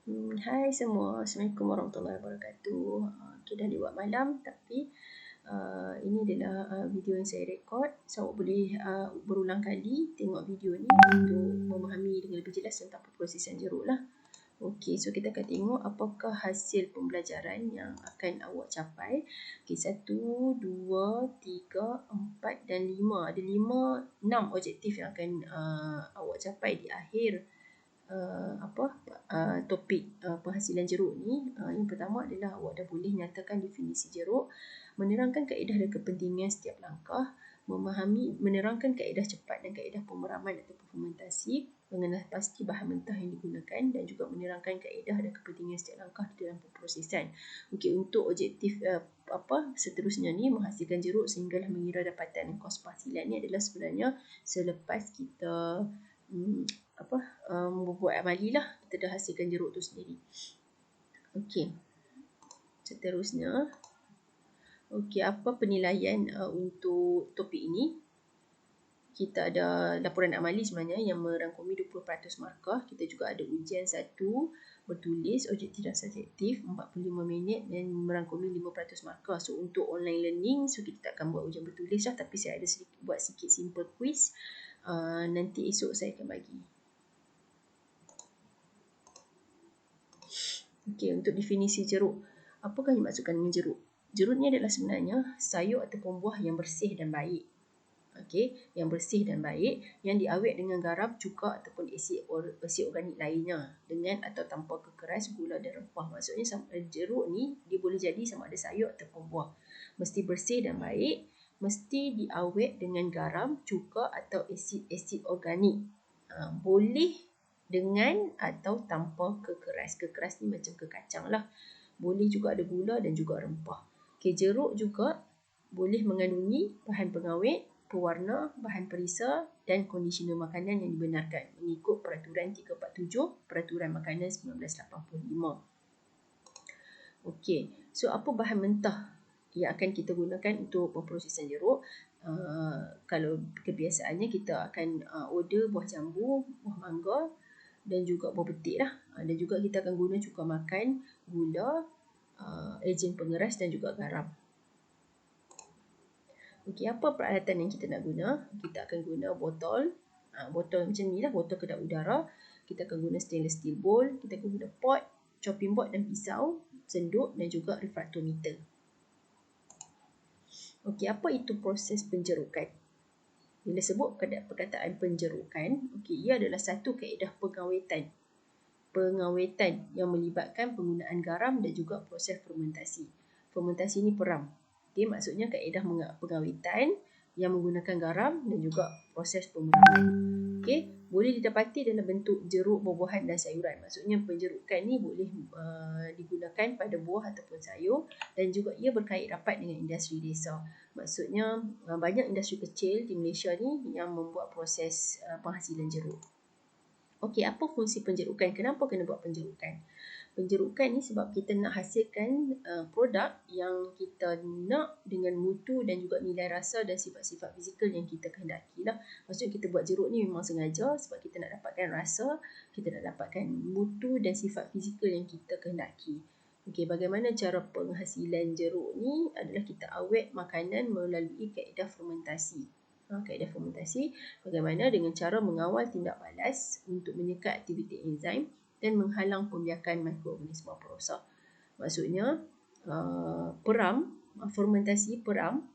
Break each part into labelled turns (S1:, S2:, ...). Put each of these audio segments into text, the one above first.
S1: Hai semua, Assalamualaikum warahmatullahi wabarakatuh. Okay, dah lewat malam tapi ini adalah video yang saya rekod. So, awak boleh berulang kali tengok video ni untuk memahami dengan lebih jelas tentang perprosesian jeruk lah. Okey, so kita akan tengok apakah hasil pembelajaran yang akan awak capai. Okey, 1, 2, 3, 4 dan 5. Ada 6 objektif yang akan awak capai di akhir topik penghasilan jeruk ni. Yang pertama adalah awak dah boleh nyatakan definisi jeruk, menerangkan kaedah dan kepentingan setiap langkah, menerangkan kaedah cepat dan kaedah pemeraman atau fermentasi, mengenal pasti bahan mentah yang digunakan dan juga menerangkan kaedah dan kepentingan setiap langkah di dalam pemprosesan. Okey, untuk objektif seterusnya ni, menghasilkan jeruk sehinggalah mengira dapatan dan kos penghasilan ni adalah sebenarnya selepas kita membuat amali lah, kita dah hasilkan jeruk tu sendiri. Okey, seterusnya, okey, apa penilaian untuk topik ini? Kita ada laporan amali sebenarnya yang merangkumi 20% markah. Kita juga ada ujian 1 bertulis, objektif dan subjektif 45 minit dan merangkumi 5% markah. So untuk online learning, so kita tak akan buat ujian bertulis lah, tapi saya ada buat sikit simple quiz. Nanti esok saya akan bagi. Okey, untuk definisi jeruk. Apakah yang dimaksudkan dengan jeruk? Jeruk ni adalah sebenarnya sayur ataupun buah yang bersih dan baik. Okey, yang bersih dan baik, yang diawet dengan garam, cuka ataupun asid organik lainnya, dengan atau tanpa kekeras, gula dan rempah. Maksudnya jeruk ni dia boleh jadi sama ada sayur ataupun buah. Mesti bersih dan baik, mesti diawet dengan garam, cuka atau asid organik. Boleh dengan atau tanpa kekeras. Kekeras ni macam kekacang lah. Boleh juga ada gula dan juga rempah. Okay, jeruk juga boleh mengandungi bahan pengawet, pewarna, bahan perisa dan kondisioner makanan yang dibenarkan mengikut Peraturan 347 Peraturan Makanan 1985. Okey, so apa bahan mentah yang akan kita gunakan untuk pemprosesan jeruk? Kalau kebiasaannya kita akan order buah jambu, buah mangga dan juga buah betik lah. Dan juga kita akan guna cuka makan, gula, ejen pengeras dan juga garam. Okey, apa peralatan yang kita nak guna? Kita akan guna botol. Botol macam ni lah, botol kedap udara. Kita akan guna stainless steel bowl. Kita akan guna pot, chopping board dan pisau, senduk dan juga refraktometer. Okey, apa itu proses penjerukan? Bila sebut perkataan penjerukan, okey, ia adalah satu kaedah pengawetan yang melibatkan penggunaan garam dan juga proses fermentasi. Fermentasi ni peram. Okay, maksudnya kaedah pengawetan yang menggunakan garam dan juga proses pemeraman. Okay, boleh didapati dalam bentuk jeruk, buah-buahan dan sayuran. Maksudnya penjerukan ni boleh digunakan pada buah ataupun sayur dan juga ia berkait rapat dengan industri desa. Maksudnya banyak industri kecil di Malaysia ni yang membuat proses penghasilan jeruk. Okey, apa fungsi penjerukan? Kenapa kena buat penjerukan? Penjerukan ni sebab kita nak hasilkan produk yang kita nak dengan mutu dan juga nilai rasa dan sifat-sifat fizikal yang kita kehendaki lah. Maksudnya kita buat jeruk ni memang sengaja sebab kita nak dapatkan rasa, kita nak dapatkan mutu dan sifat fizikal yang kita kehendaki. Okey, bagaimana cara penghasilan jeruk ni adalah kita awet makanan melalui kaedah fermentasi. Kaedah fermentasi bagaimana dengan cara mengawal tindak balas untuk menyekat aktiviti enzim dan menghalang pembiakan mikroorganisma perosak. Maksudnya fermentasi peram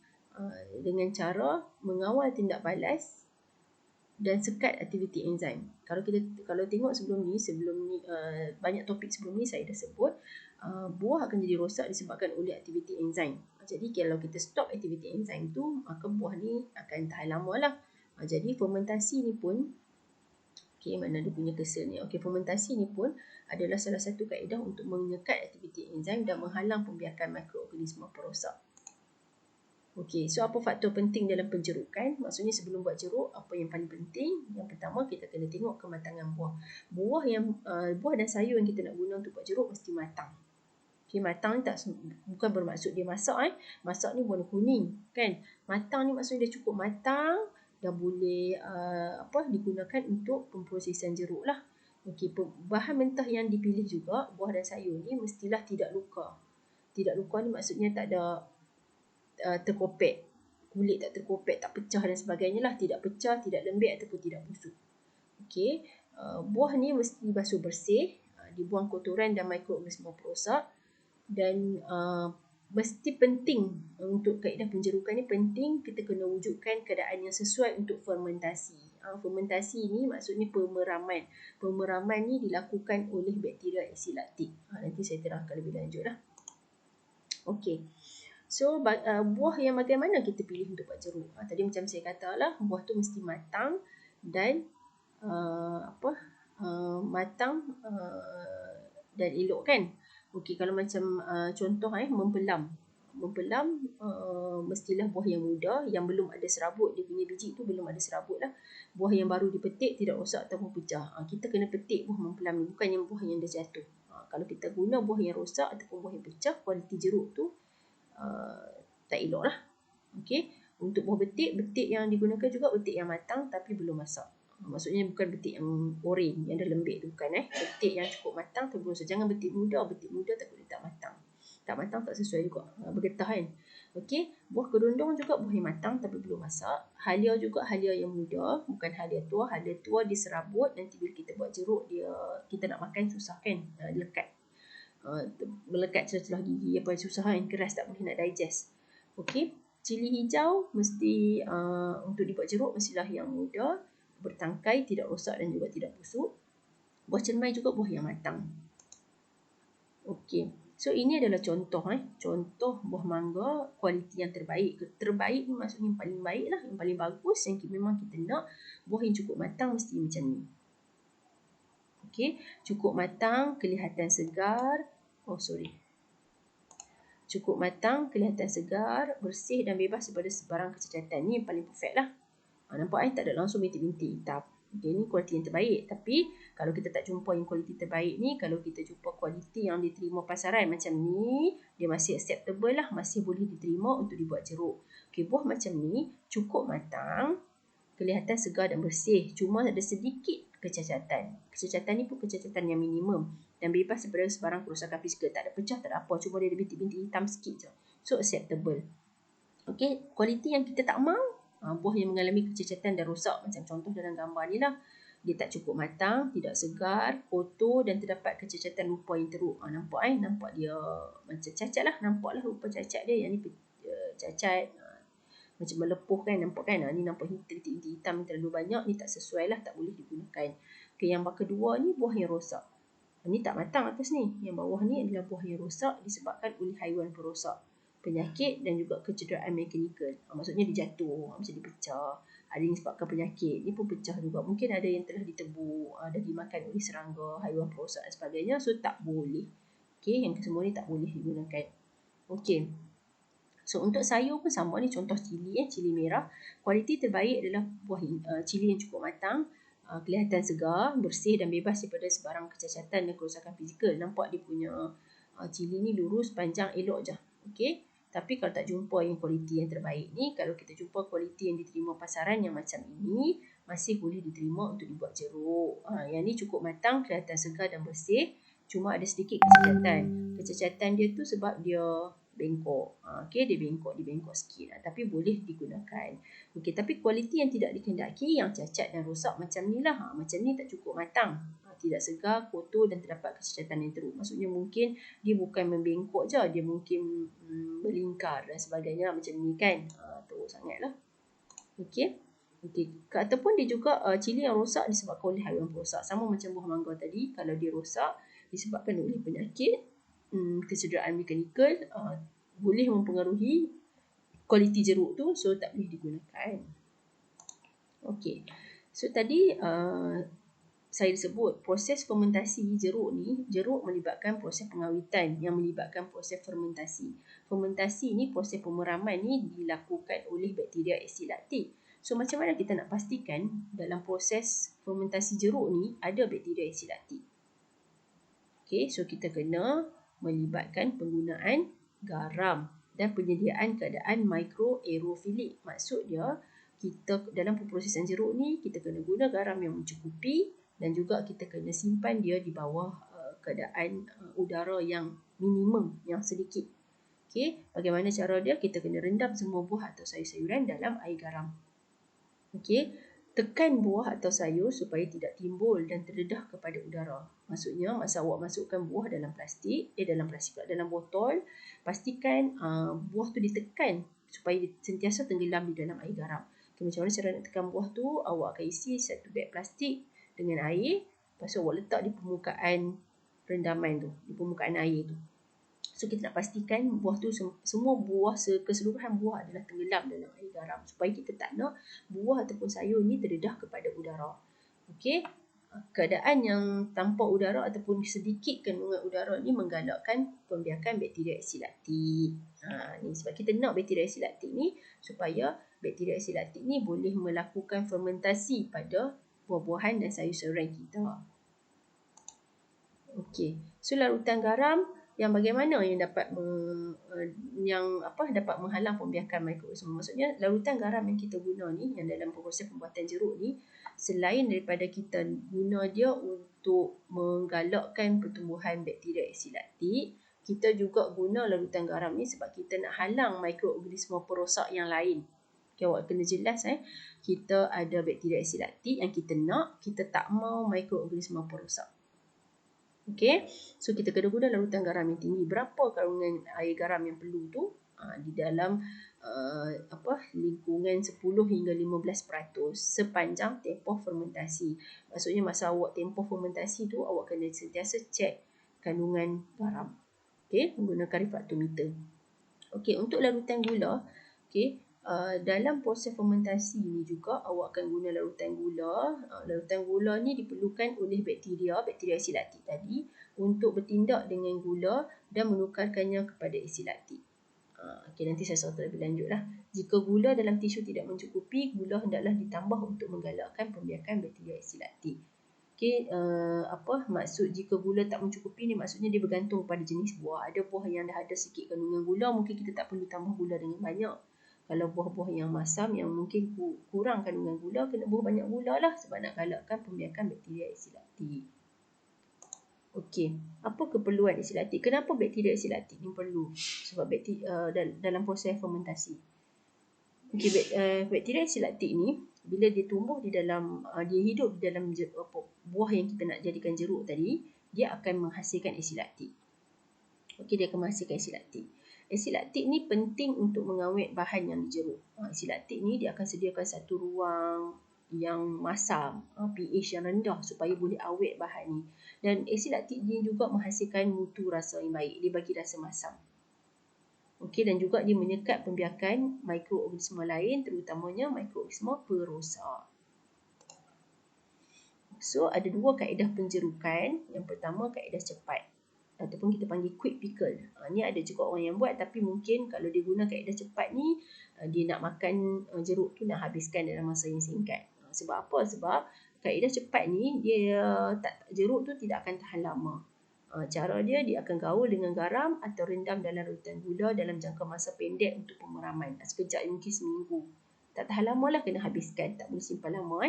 S1: dengan cara mengawal tindak balas dan sekat aktiviti enzim. Kalau tengok sebelum ni banyak topik sebelum ni saya dah sebut buah akan jadi rosak disebabkan oleh aktiviti enzim. Jadi kalau kita stop aktiviti enzim tu, maka buah ni akan tahan lama lah. Jadi fermentasi ni pun, okey, mana dia punya kesan ni? Okey, fermentasi ni pun adalah salah satu kaedah untuk menyekat aktiviti enzim dan menghalang pembiakan mikroorganisma perosak. Okey, so apa faktor penting dalam penjerukan? Maksudnya sebelum buat jeruk, apa yang paling penting? Yang pertama, kita kena tengok kematangan buah. Buah dan sayur yang kita nak guna untuk buat jeruk mesti matang. Okay, matang ni bukan bermaksud dia masak. Masak ni warna kuning, kan? Matang ni maksudnya dia cukup matang, dah boleh digunakan untuk pemprosesan jeruk lah. Okey, bahan mentah yang dipilih juga, buah dan sayur ni mestilah tidak luka. Tidak luka ni maksudnya tak ada terkopek, kulit tak terkopek, tak pecah dan sebagainya lah. Tidak pecah, tidak lembik ataupun tidak busuk. Okey, buah ni mesti dibasuh bersih, dibuang kotoran dan mikroorganisma perosak, dan mesti penting untuk kaedah penjerukan ni, penting kita kena wujudkan keadaan yang sesuai untuk fermentasi. Fermentasi ni maksudnya pemeraman. Pemeraman ni dilakukan oleh bakteria aksid laktik. Nanti saya terangkan lebih lanjut lah. Okey. So buah yang bagaimana kita pilih untuk buat jeruk? Tadi macam saya katalah, buah tu mesti matang dan matang dan elok kan. Okey, kalau macam contoh mempelam. Mempelam mestilah buah yang muda, yang belum ada serabut, dia punya biji tu belum ada serabut lah. Buah yang baru dipetik, tidak rosak ataupun pecah. Kita kena petik buah mempelam ni, bukan yang buah yang dah jatuh. Kalau kita guna buah yang rosak ataupun buah yang pecah, kualiti jeruk tu tak elok lah. Okey, untuk buah betik yang digunakan juga betik yang matang tapi belum masak. Maksudnya bukan betik yang oren, yang dah lembik tu, bukan. Betik yang cukup matang tapi belum masak. Jangan betik muda takut dia tak matang. Tak matang tak sesuai juga, bergetah kan. Okey, buah kedondong juga buah yang matang tapi belum masak. Halia juga, halia yang muda, bukan halia tua. Halia tua diserabut, nanti bila kita buat jeruk, kita nak makan susah kan, lekat. Melekat celah-celah gigi, apa susah kan, keras tak boleh nak digest. Okey, cili hijau mesti untuk dibuat jeruk mestilah yang muda, bertangkai, tidak rosak dan juga tidak busuk. Buah cermai juga buah yang matang. Okey, so ini adalah contoh contoh buah mangga kualiti yang terbaik. Terbaik ni maksudnya yang paling baik lah, yang paling bagus, yang memang kita nak. Buah yang cukup matang mesti macam ni. Okey, cukup matang, kelihatan segar. Cukup matang, kelihatan segar, bersih dan bebas daripada sebarang kecacatan. Ni yang paling perfect lah. Nampak tak ada langsung bintik-bintik hitam. Okay, ni kualiti yang terbaik. Tapi kalau kita tak jumpa yang kualiti terbaik ni, kalau kita jumpa kualiti yang diterima pasaran macam ni, dia masih acceptable lah, masih boleh diterima untuk dibuat jeruk. Okay, buah macam ni cukup matang, kelihatan segar dan bersih. Cuma ada sedikit kecacatan. Kecacatan ni pun kecacatan yang minimum dan bebas daripada sebarang kerosakan fizikal. Tak ada pecah, tak ada apa. Cuma dia ada bintik-bintik hitam sikit je. So, acceptable. Okay, kualiti yang kita tak mahu, buah yang mengalami kecacatan dan rosak macam contoh dalam gambar ni lah. Dia tak cukup matang, tidak segar, kotor dan terdapat kecacatan rupa yang teruk. Nampak nampak dia macam cacat lah. Nampak lah rupa cacat dia. Yang ni cacat macam melepuh kan, nampak kan. Ni nampak hitam terlalu banyak, ni tak sesuai lah, tak boleh digunakan. Okay, yang kedua ni buah yang rosak. Ni tak matang atas ni. Yang bawah ni adalah buah yang rosak disebabkan oleh haiwan perosak, penyakit dan juga kecederaan mekanikal. Maksudnya dia jatuh, macam dia pecah. Ada yang disebabkan penyakit, ni pun pecah juga. Mungkin ada yang telah ditebuk, ada dimakan oleh serangga, haiwan perosak dan sebagainya. So tak boleh. Okay, yang kesemua ni tak boleh digunakan. Okay. So untuk sayur pun sama ni, contoh cili cili merah. Kualiti terbaik adalah buah cili yang cukup matang, kelihatan segar, bersih dan bebas daripada sebarang kecacatan dan kerosakan fizikal. Nampak dia punya cili ni lurus, panjang, elok je. Okey. Tapi kalau tak jumpa yang kualiti yang terbaik ni, kalau kita jumpa kualiti yang diterima pasaran yang macam ini, masih boleh diterima untuk dibuat jeruk. Yang ni cukup matang, kelihatan segar dan bersih. Cuma ada sedikit kecacatan. Kecacatan dia tu sebab dia bengkok. Okey, dia bengkok sikit. Tapi boleh digunakan. Okey, tapi kualiti yang tidak dikehendaki, yang cacat dan rosak macam ni lah. Macam ni tak cukup matang. Tidak segar, kotor dan terdapat kecacatan yang teruk. Maksudnya mungkin dia bukan membengkok je, dia mungkin melingkar dan sebagainya macam ni kan. Teruk sangatlah. Okey. Ataupun dia juga cili yang rosak disebabkan oleh haiwan perosak. Sama macam buah mangga tadi, kalau dia rosak disebabkan oleh penyakit, kecederaan mekanikal, boleh mempengaruhi kualiti jeruk tu, so tak boleh digunakan. Okey. So tadi saya sebut proses fermentasi jeruk ni, jeruk melibatkan proses pengawitan yang melibatkan proses fermentasi. Fermentasi ni, proses pemeraman ni dilakukan oleh bakteria aksid laktik. So macam mana kita nak pastikan dalam proses fermentasi jeruk ni ada bakteria aksid laktik? Okay, so kita kena melibatkan penggunaan garam dan penyediaan keadaan mikroaerofilik. Maksud dia, kita dalam pemprosesan jeruk ni, kita kena guna garam yang mencukupi Dan juga kita kena simpan dia di bawah keadaan udara yang minimum, yang sedikit. Okey, bagaimana cara dia? Kita kena rendam semua buah atau sayur-sayuran dalam air garam. Okey, tekan buah atau sayur supaya tidak timbul dan terdedah kepada udara. Maksudnya, masa awak masukkan buah dalam plastik, dalam botol, pastikan buah tu ditekan supaya sentiasa tenggelam di dalam air garam. Okay, macam mana cara nak tekan buah tu? Awak akan isi satu beg plastik dengan air, lepas tu awak letak di permukaan rendaman tu, di permukaan air tu. So kita nak pastikan buah tu, semua buah, keseluruhan buah adalah tenggelam dalam air garam, supaya kita tak nak buah ataupun sayur ni terdedah kepada udara. Okey, keadaan yang tanpa udara ataupun sedikit kandungan udara ni menggalakkan pembiakan bakteria asid laktik. Ni sebab kita nak bakteria asid laktik ni supaya bakteria asid laktik ni boleh melakukan fermentasi pada buah-buahan dan sayur-sayuran kita. Okey, so larutan garam yang bagaimana yang dapat dapat menghalang pembiakan mikroorganisma. Maksudnya larutan garam yang kita guna ni, yang dalam proses pembuatan jeruk ni, selain daripada kita guna dia untuk menggalakkan pertumbuhan bakteria asid laktik, kita juga guna larutan garam ni sebab kita nak halang mikroorganisma perosak yang lain. Okay, awak kena jelas kita ada bakteria asid laktik yang kita nak, kita tak mau mikroorganisma perosak. Okay, so kita kena guna larutan garam yang tinggi. Berapa kandungan air garam yang perlu tu? Di dalam lingkungan 10 hingga 15% sepanjang tempoh fermentasi. Maksudnya masa awak tempoh fermentasi tu, awak kena sentiasa cek kandungan garam. Okay, menggunakan refraktometer. Okay, untuk larutan gula, okay, dalam proses fermentasi ni juga awak akan guna larutan gula. Larutan gula ni diperlukan oleh bakteria asid laktik tadi untuk bertindak dengan gula dan menukarkannya kepada asid laktik. Okay, nanti saya serta lebih lanjut lah. Jika gula dalam tisu tidak mencukupi, gula hendaklah ditambah untuk menggalakkan pembiakan bakteria asid laktik. Okay, maksud jika gula tak mencukupi ni, maksudnya dia bergantung pada jenis buah. Ada buah yang dah ada sikit kandungan gula, mungkin kita tak perlu tambah gula dengan banyak. Kalau buah-buah yang masam yang mungkin kurang kandungan gula, kena buah banyak gula lah sebab nak galakkan pembiakan bakteria asid laktik. Okey, apa keperluan asid laktik? Kenapa bakteria asid laktik ni perlu? Sebab dalam proses fermentasi. Okey, bakteria asid laktik ni bila dia tumbuh di dalam, dia hidup di dalam buah yang kita nak jadikan jeruk tadi, dia akan menghasilkan asid laktik. Okey, dia akan menghasilkan asid laktik. Asid laktik ni penting untuk mengawet bahan yang dijeruk. Asid laktik ni dia akan sediakan satu ruang yang masam, pH yang rendah supaya boleh awet bahan ni. Dan asid laktik ni juga menghasilkan mutu rasa yang baik. Dia bagi rasa masam. Okey, dan juga dia menyekat pembiakan mikroorganisma lain, terutamanya mikroorganisma perosak. So, ada dua kaedah penjerukan. Yang pertama, kaedah cepat ataupun kita panggil quick pickle. Ni ada juga orang yang buat, tapi mungkin kalau dia guna kaedah cepat ni, dia nak makan jeruk tu nak habiskan dalam masa yang singkat. Sebab apa? Sebab kaedah cepat ni, jeruk tu tidak akan tahan lama. Cara dia akan gaul dengan garam atau rendam dalam larutan gula dalam jangka masa pendek untuk pemeraman. Sekejap, mungkin seminggu. Tak tahan lama lah, kena habiskan. Tak boleh simpan lama.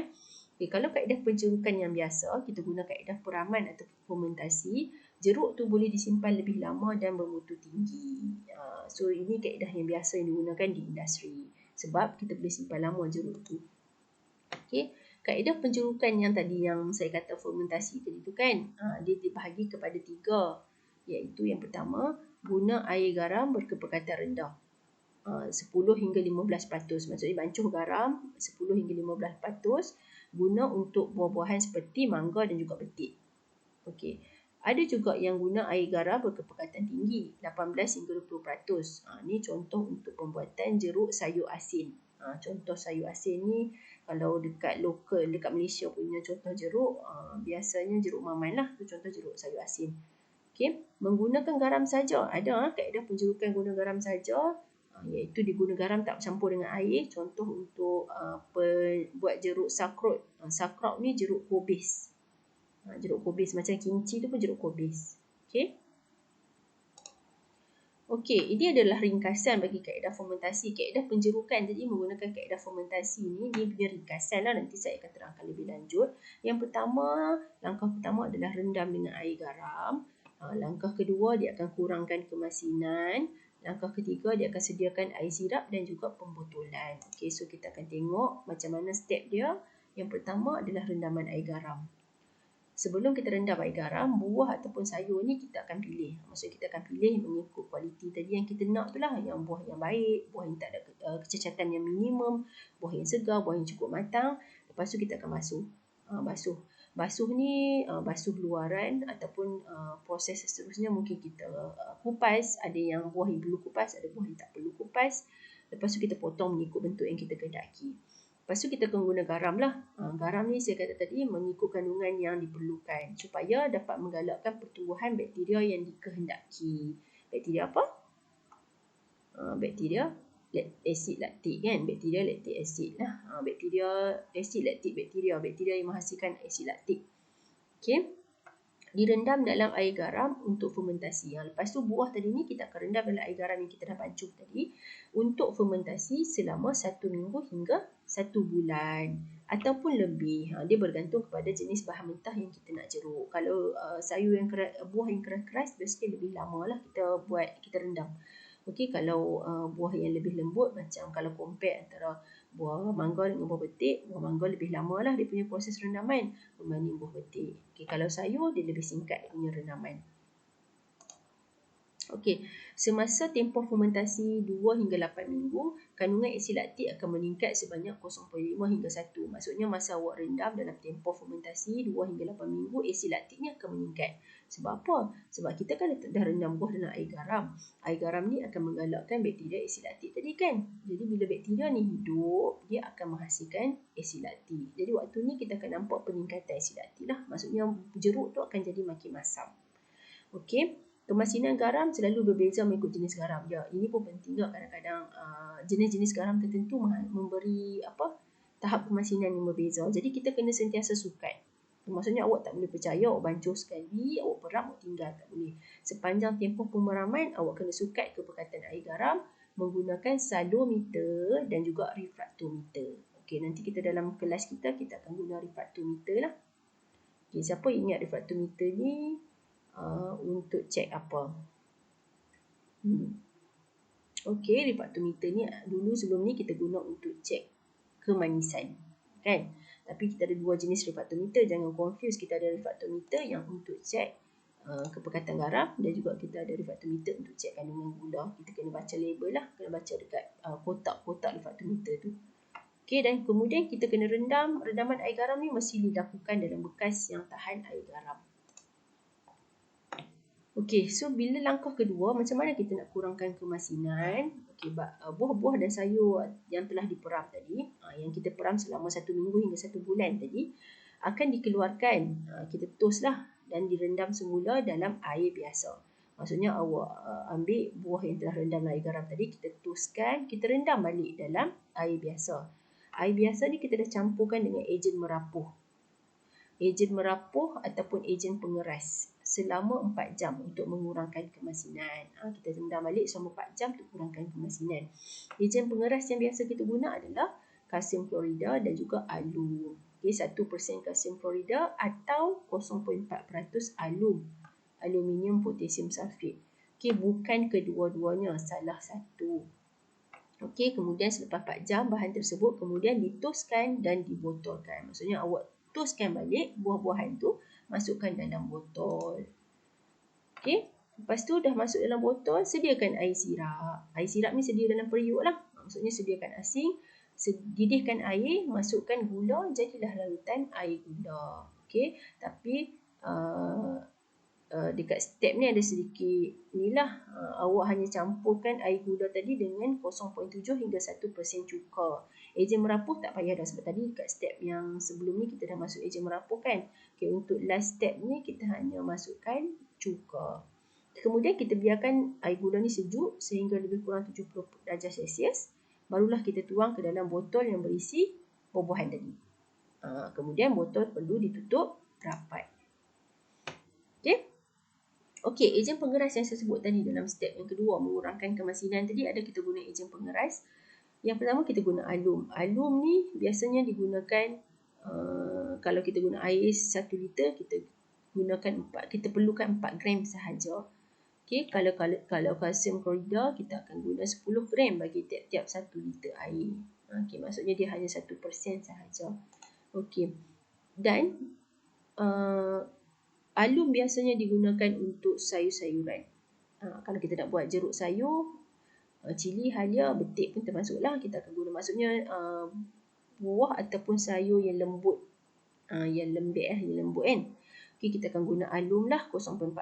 S1: Okay, kalau kaedah penjerukan yang biasa, kita guna kaedah peraman atau fermentasi, jeruk tu boleh disimpan lebih lama dan bermutu tinggi. So, ini kaedah yang biasa yang digunakan di industri. Sebab kita boleh simpan lama jeruk tu. Okay. Kaedah penjerukan yang tadi yang saya kata fermentasi tadi tu kan, dia dibahagi kepada 3. Iaitu yang pertama, guna air garam berkepekatan rendah. 10 hingga 15%. Maksudnya bancuh garam 10 hingga 15%. Guna untuk buah-buahan seperti mangga dan juga betik. Okey. Ada juga yang guna air garam berkepekatan tinggi 18 hingga 20%. Ni contoh untuk pembuatan jeruk sayur asin. Contoh sayur asin ni kalau dekat lokal, dekat Malaysia punya contoh jeruk, biasanya jeruk maman lah. Tu contoh jeruk sayur asin. Okey, menggunakan garam saja. Ada kaedah penjerukan guna garam saja. Iaitu diguna garam tak campur dengan air. Contoh untuk buat jeruk sakrut. Sakrut ni jeruk kobis. Jeruk kobis macam kimchi tu pun jeruk kobis. Okey. Okey, ini adalah ringkasan bagi kaedah fermentasi. Kaedah penjerukan tadi menggunakan kaedah fermentasi ni, dia punya ringkasan lah. Nanti saya akan terangkan lebih lanjut. Yang pertama, langkah pertama adalah rendam dengan air garam. Langkah kedua, dia akan kurangkan kemasinan. Langkah ketiga, dia akan sediakan air sirap dan juga pembotolan. Okey, so kita akan tengok macam mana step dia. Yang pertama adalah rendaman air garam. Sebelum kita rendam air garam, buah ataupun sayur ni kita akan pilih. Maksudnya kita akan pilih mengikut kualiti tadi yang kita nak tu lah. Yang buah yang baik, buah yang tak ada kecacatan yang minimum, buah yang segar, buah yang cukup matang. Lepas tu kita akan basuh. Basuh ni basuh luaran ataupun proses seterusnya mungkin kita kupas. Ada yang buah yang perlu kupas, ada buah yang tak perlu kupas. Lepas tu kita potong mengikut bentuk yang kita kehendaki. Lepas tu kita akan guna garam lah. Garam ni saya kata tadi mengikut kandungan yang diperlukan supaya dapat menggalakkan pertumbuhan bakteria yang dikehendaki. Bakteria apa? Bakteria asid laktik kan? Bakteria laktik asid lah. Bakteria asid laktik bakteria yang menghasilkan asid laktik. Okey. Direndam dalam air garam untuk fermentasi. Lepas tu buah tadi ni kita akan rendam dalam air garam yang kita dah bancuh tadi untuk fermentasi selama 1 minggu hingga 1 bulan ataupun lebih. Dia bergantung kepada jenis bahan mentah yang kita nak jeruk. Kalau sayur yang keras, buah yang keras-keras biasanya lebih lama lah kita rendam. Okey, kalau buah yang lebih lembut macam kalau compare antara buah mangga dengan buah betik, buah mangga lebih lama lah dia punya proses rendaman berbanding buah betik. Okey, kalau sayur dia lebih singkat dia punya rendaman. Okey, semasa tempoh fermentasi 2 hingga 8 minggu, kandungan asid laktik akan meningkat sebanyak 0.5 hingga 1. Maksudnya masa awak rendam dalam tempoh fermentasi 2 hingga 8 minggu, asid laktiknya akan meningkat. Sebab apa? Sebab kita kan dah rendam buah dalam air garam. Air garam ni akan menggalakkan bakteria asid laktik tadi kan. Jadi bila bakteria ni hidup, dia akan menghasilkan asid laktik. Jadi waktu ni kita akan nampak peningkatan asid laktik lah. Maksudnya jeruk tu akan jadi makin masam. Okey. Kemasinan garam selalu berbeza mengikut jenis garam. Ya, ini pun penting juga kadang-kadang jenis-jenis garam tertentu memberi tahap kemasinan yang berbeza. Jadi kita kena sentiasa sukat. Maksudnya awak tak boleh percaya awak bancuh sekali, awak peram, awak tinggal. Tak boleh. Sepanjang tempoh pemeraman, awak kena sukat kepekatan air garam menggunakan salometer dan juga refraktometer. Okey, nanti kita dalam kelas kita akan guna refraktometer lah. Okey, siapa ingat refraktometer ni? Untuk cek apa? Okey, refraktometer ni dulu sebelum ni kita guna untuk cek kemanisan, kan? Tapi kita ada dua jenis refraktometer, jangan confuse. Kita ada refraktometer yang untuk cek kepekatan garam dan juga kita ada refraktometer untuk cek kandungan gula. Kita kena baca label lah, kena baca dekat kotak-kotak refraktometer tu. Okey, dan kemudian kita kena rendaman air garam ni mesti dilakukan dalam bekas yang tahan air garam. Okey, so bila langkah kedua, macam mana kita nak kurangkan kemasinan? Okey, buah-buah dan sayur yang telah diperam tadi, yang kita peram selama 1 minggu hingga 1 bulan tadi, akan dikeluarkan. Kita toast lah dan direndam semula dalam air biasa. Maksudnya awak ambil buah yang telah rendam air garam tadi, kita toastkan, kita rendam balik dalam air biasa. Air biasa ni kita dah campurkan dengan ejen merapuh. Ejen merapuh ataupun ejen pengeras selama 4 jam untuk mengurangkan kemasinan. Kita rendam balik selama 4 jam untuk kurangkan kemasinan. Ejen pengeras yang biasa kita guna adalah kalsium klorida dan juga alum. Okay, 1% kalsium klorida atau 0.4% alum. Aluminium potasium sulfate. Okay, bukan kedua-duanya, salah satu. Okey, kemudian selepas 4 jam bahan tersebut kemudian ditoskan dan dibotolkan. Maksudnya awak toskan balik buah-buahan tu, masukkan dalam botol. Okey, lepas tu dah masuk dalam botol, sediakan air sirap. Air sirap ni sedia dalam periuk lah. Maksudnya sediakan asing, didihkan air, masukkan gula, jadilah larutan air gula. Okey, tapi dekat step ni ada sedikit inilah, awak hanya campurkan air gula tadi dengan 0.7 hingga 1% cuka. Ejen merapuh tak payah dah, sebab tadi dekat step yang sebelum ni kita dah masuk ejen merapuh kan. Okay, untuk last step ni kita hanya masukkan cuka. Kemudian kita biarkan air gula ni sejuk sehingga lebih kurang 70 darjah Celsius. Barulah kita tuang ke dalam botol yang berisi buah-buahan tadi. Kemudian botol perlu ditutup rapat. Okay. Okey, ejen pengeras yang saya sebut tadi dalam step yang kedua, mengurangkan kemasinan tadi, ada kita guna ejen pengeras. Yang pertama kita guna alum. Alum ni biasanya digunakan kalau kita guna air 1 liter, kita perlukan 4 gram sahaja. Okey, kalau kalsium klorida kita akan guna 10 gram bagi tiap-tiap 1 liter air. Okey, maksudnya dia hanya 1% sahaja. Okey. Dan alum biasanya digunakan untuk sayur-sayuran. Kalau kita nak buat jeruk sayur, cili, halia, betik pun termasuklah. Kita akan guna, maksudnya buah ataupun sayur yang lembut, yang lembut kan. Okay, kita akan guna alum lah 0.4%.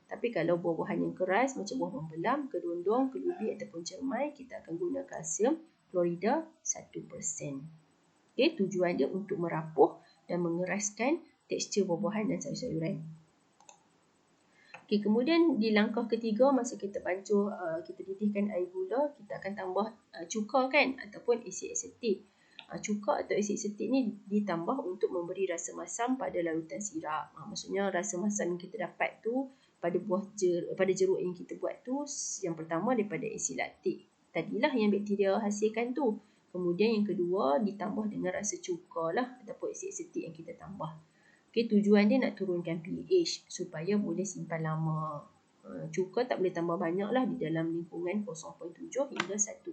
S1: Tapi kalau buah-buahan yang keras macam buah membelam, kedondong, kelubi ataupun cermai, kita akan guna kalsium klorida 1%. Okay, tujuan dia untuk merapuh dan mengeraskan tekstur buah-buahan dan sayur-sayuran. Okay, kemudian di langkah ketiga, masa kita bancuh, kita didihkan air gula, kita akan tambah cuka kan, ataupun asid asetik. Cuka atau asid asetik ni ditambah untuk memberi rasa masam pada larutan sirap. Maksudnya rasa masam yang kita dapat tu pada pada jeruk yang kita buat tu, yang pertama daripada asid laktik. Tadilah yang bakteria hasilkan tu. Kemudian yang kedua ditambah dengan rasa cuka lah ataupun asid asetik yang kita tambah. Okay, tujuan dia nak turunkan pH supaya boleh simpan lama. Cuka tak boleh tambah banyak lah, di dalam lingkungan 0.7 hingga 1%.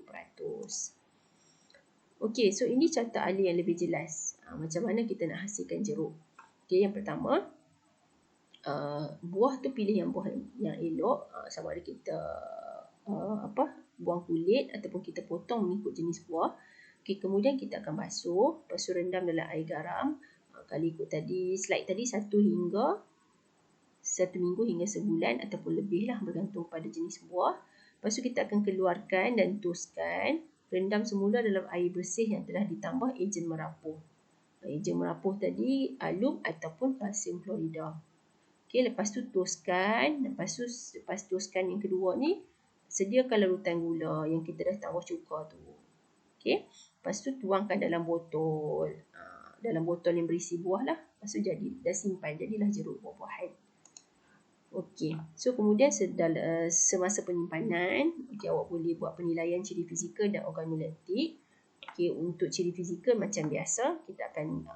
S1: Okey, so ini contoh alih yang lebih jelas. Macam mana kita nak hasilkan jeruk. Okey, yang pertama, buah tu pilih yang buah yang elok, sama ada kita buang kulit ataupun kita potong mengikut jenis buah. Okey, kemudian kita akan basuh, rendam dalam air garam. Kalau ikut tadi slide tadi 1 minggu hingga sebulan ataupun lebih lah, bergantung pada jenis buah. Lepas tu kita akan keluarkan dan toskan. Rendam semula dalam air bersih yang telah ditambah ejen merapuh. Ejen merapuh tadi alum ataupun kalsium klorida. Okey, lepas tu toskan. Lepas toskan yang kedua ni, sediakan larutan gula yang kita dah tambah cuka tu. Okey, lepas tu tuangkan dalam botol. Dalam botol yang berisi buah lah. Lepas tu dah simpan, jadilah jeruk buah-buahan. Okey, so kemudian semasa penyimpanan, awak boleh buat penilaian ciri fizikal dan organoleptik. Okey, untuk ciri fizikal macam biasa, kita akan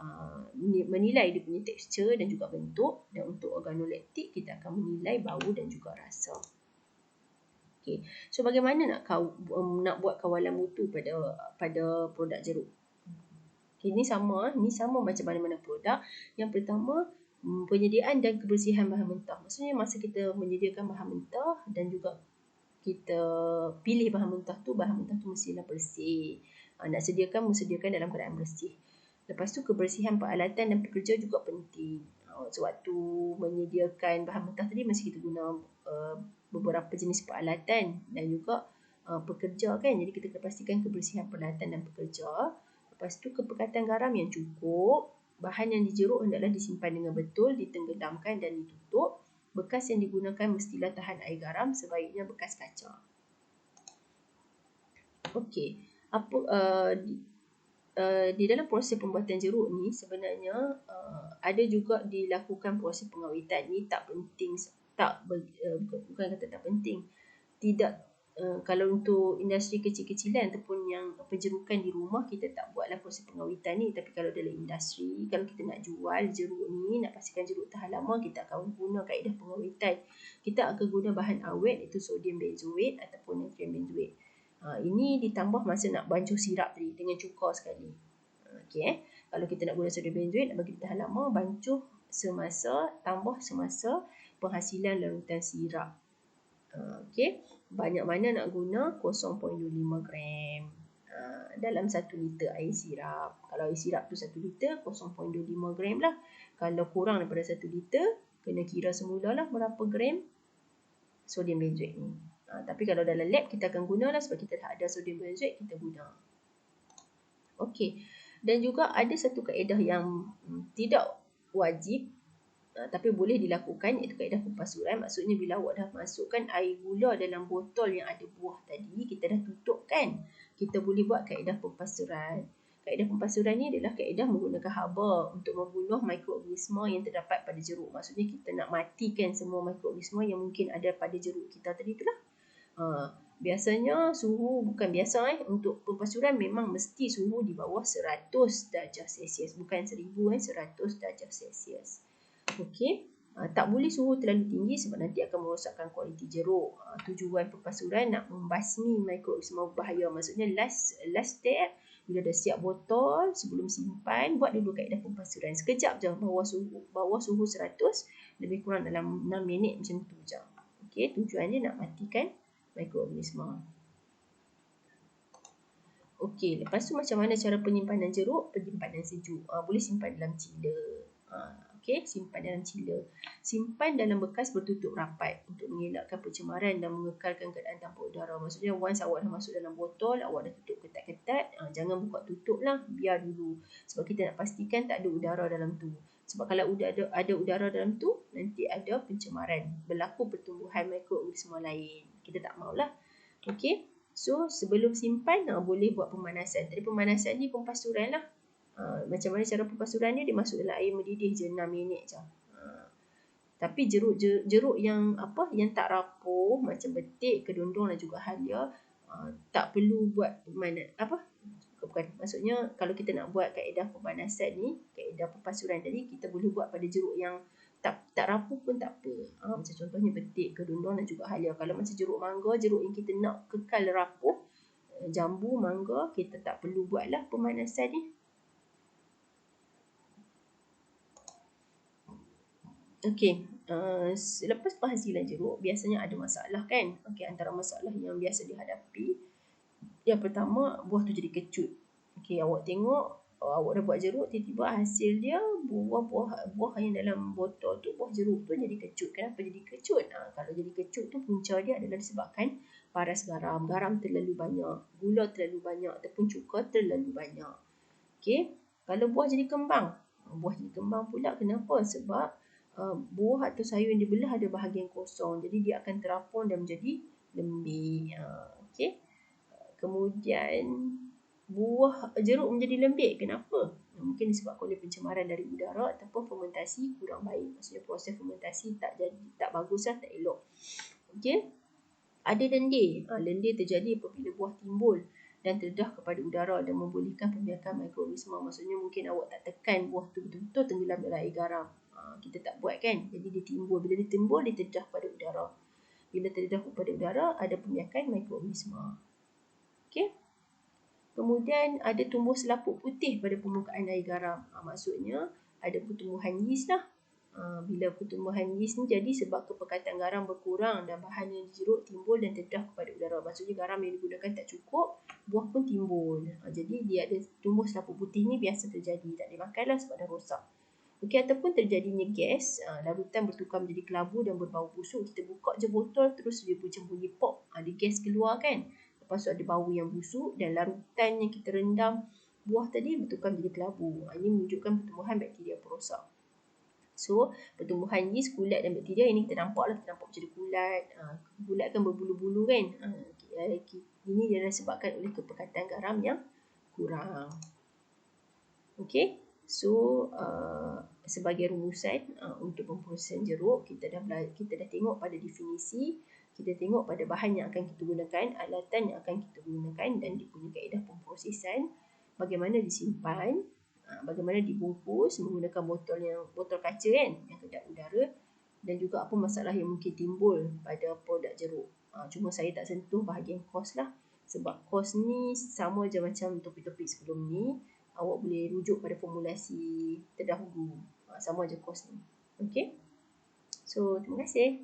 S1: menilai dia punya tekstur dan juga bentuk. Dan untuk organoleptik, kita akan menilai bau dan juga rasa. Okey, so bagaimana nak buat kawalan mutu pada produk jeruk? Okay, ini sama macam mana-mana produk. Yang pertama, penyediaan dan kebersihan bahan mentah. Maksudnya masa kita menyediakan bahan mentah dan juga kita pilih bahan mentah tu mestilah bersih. Nak sediakan dalam keadaan bersih. Lepas tu kebersihan peralatan dan pekerja juga penting. Sewaktu menyediakan bahan mentah tadi, mesti kita guna beberapa jenis peralatan dan juga pekerja kan. Jadi kita pastikan kebersihan peralatan dan pekerja. Lepas tu kepekatan garam yang cukup. Bahan yang dijeruk hendaklah disimpan dengan betul, ditenggelamkan dan ditutup. Bekas yang digunakan mestilah tahan air garam, sebaiknya bekas kaca. Okey, di dalam proses pembuatan jeruk ni sebenarnya ada juga dilakukan proses pengawitan. Ni tak penting, bukan kata tak penting. Tidak. Kalau untuk industri kecil-kecilan ataupun yang penjerukan di rumah, kita tak buatlah proses pengawitan ni. Tapi kalau dalam industri, kalau kita nak jual jeruk ni, nak pastikan jeruk tahan lama, kita akan guna kaedah pengawitan. Kita akan guna bahan awet, iaitu sodium benzoat ataupun natrium benzoat. Ini ditambah masa nak bancuh sirap tadi dengan cuka sekali. Okay, kalau kita nak guna sodium benzoat, nak bagi tahan lama, bancuh tambah semasa penghasilan larutan sirap. Okay, banyak mana nak guna 0.25 gram dalam 1 liter air sirap. Kalau air sirap tu 1 liter, 0.25 gram lah. Kalau kurang daripada 1 liter, kena kira semula lah berapa gram sodium benzoat ni. Tapi kalau dalam lab, kita akan guna lah sebab kita dah ada sodium benzoat, kita guna. Okey, dan juga ada satu kaedah yang tidak wajib tapi boleh dilakukan, iaitu kaedah pempasuran. Maksudnya bila awak dah masukkan air gula dalam botol yang ada buah tadi, kita dah tutup kan, kita boleh buat kaedah pempasuran. Kaedah pempasuran ni adalah kaedah menggunakan haba untuk membunuh mikroorganisma yang terdapat pada jeruk. Maksudnya kita nak matikan semua mikroorganisma yang mungkin ada pada jeruk kita tadi itulah. Biasanya suhu bukan biasa untuk pempasuran memang mesti suhu di bawah 100 darjah Celsius, bukan 1000, 100 darjah Celsius. Okey. Tak boleh suhu terlalu tinggi sebab nanti akan merosakkan kualiti jeruk. Tujuan pempasuran nak membasmi mikroorganisma berbahaya. Maksudnya last step, bila dah siap botol, sebelum simpan, buat dulu kaedah pempasuran. Sekejap je bawah suhu 100, lebih kurang dalam 6 minit macam tu je. Okey, tujuannya nak matikan mikroorganisma. Okey, lepas tu macam mana cara penyimpanan jeruk? Penyimpanan sejuk. Boleh simpan dalam chiller. Okey, simpan dalam chiller. Simpan dalam bekas bertutup rapat untuk mengelakkan pencemaran dan mengekalkan keadaan tanpa udara. Maksudnya once awak dah masuk dalam botol, awak dah tutup ketat-ketat, jangan buka tutup lah, biar dulu. Sebab kita nak pastikan tak ada udara dalam tu. Sebab kalau ada udara dalam tu, nanti ada pencemaran. Berlaku pertumbuhan mikroorganisma lain. Kita tak maulah. Okey. So, sebelum simpan, boleh buat pemanasan. Tadi pemanasan ni pempasuran lah. Macam mana cara pempasuran ni? Dia masuk dalam air mendidih je 6 minit je. Tapi jeruk yang tak rapuh, macam betik, kedondong dan juga halia, tak perlu buat maksudnya kalau kita nak buat kaedah pemanasan ni, kaedah pempasuran tadi, kita boleh buat pada jeruk yang tak rapuh pun tak apa. Macam contohnya betik, kedondong dan juga halia. Kalau macam jeruk mangga, jeruk yang kita nak kekal rapuh, jambu, mangga, kita tak perlu buatlah pemanasan ni. Okey, selepas penghasilan jeruk, biasanya ada masalah kan? Okey, antara masalah yang biasa dihadapi, yang pertama, buah tu jadi kecut. Okey, awak tengok, awak dah buat jeruk, tiba-tiba hasil dia buah yang dalam botol tu, buah jeruk tu jadi kecut. Kenapa jadi kecut? Kalau jadi kecut tu punca dia adalah disebabkan paras garam. Garam terlalu banyak, gula terlalu banyak ataupun cuka terlalu banyak. Okey, kalau buah jadi kembang. Buah jadi kembang pula kenapa? Sebab buah atau sayur yang dibelah ada bahagian kosong. Jadi dia akan terapung dan menjadi lembik. Okey. Kemudian buah jeruk menjadi lembik. Kenapa? Mungkin disebabkan oleh pencemaran dari udara ataupun fermentasi kurang baik. Maksudnya proses fermentasi tak bagus lah, tak elok. Okey. Ada lendir. Lendir terjadi apabila buah timbul dan terdedah kepada udara dan membolehkan pembiakan mikroorganisma. Maksudnya mungkin awak tak tekan buah tu betul-betul tenggelam dalam air garam. Kita tak buat kan. Jadi dia timbul. Bila dia timbul, dia terdedah pada udara. Bila terdedah pada udara, ada pembiakan mikroorganisma. Okey. Kemudian ada tumbuh selaput putih pada permukaan air garam. Maksudnya ada pertumbuhan yeast lah. Bila pertumbuhan yeast ni jadi sebab kepekatan garam berkurang dan bahan yang jeruk timbul dan terdedah kepada udara. Maksudnya garam yang digunakan tak cukup, buah pun timbul. Jadi dia ada tumbuh selaput putih ni biasa terjadi. Tak boleh makan lah sebab dah rosak. Okey, ataupun terjadinya gas, larutan bertukar menjadi kelabu dan berbau busuk. Kita buka je botol terus dia macam bunyi pop, ada gas keluar kan. Lepas tu ada bau yang busuk dan larutan yang kita rendam buah tadi bertukar menjadi kelabu. Ini menunjukkan pertumbuhan bakteria perosak. So, pertumbuhan yeast, kulat dan bakteria ini kita nampak lah, kita nampak macam ada kulat. Kulat kan berbulu-bulu kan. Ini adalah disebabkan oleh kepekatan garam yang kurang. Okey. So, sebagai rumusan untuk pemprosesan jeruk, kita dah tengok pada definisi, kita tengok pada bahan yang akan kita gunakan, alatan yang akan kita gunakan dan dia punya kaedah pemprosesan, bagaimana disimpan, bagaimana dibungkus menggunakan botol kaca kan, yang kedap udara, dan juga apa masalah yang mungkin timbul pada produk jeruk. Cuma saya tak sentuh bahagian kos lah, sebab kos ni sama je macam topik-topik sebelum ni. Awak boleh rujuk pada formulasi terdahulu. Sama je kos ni. Okay. So, terima kasih.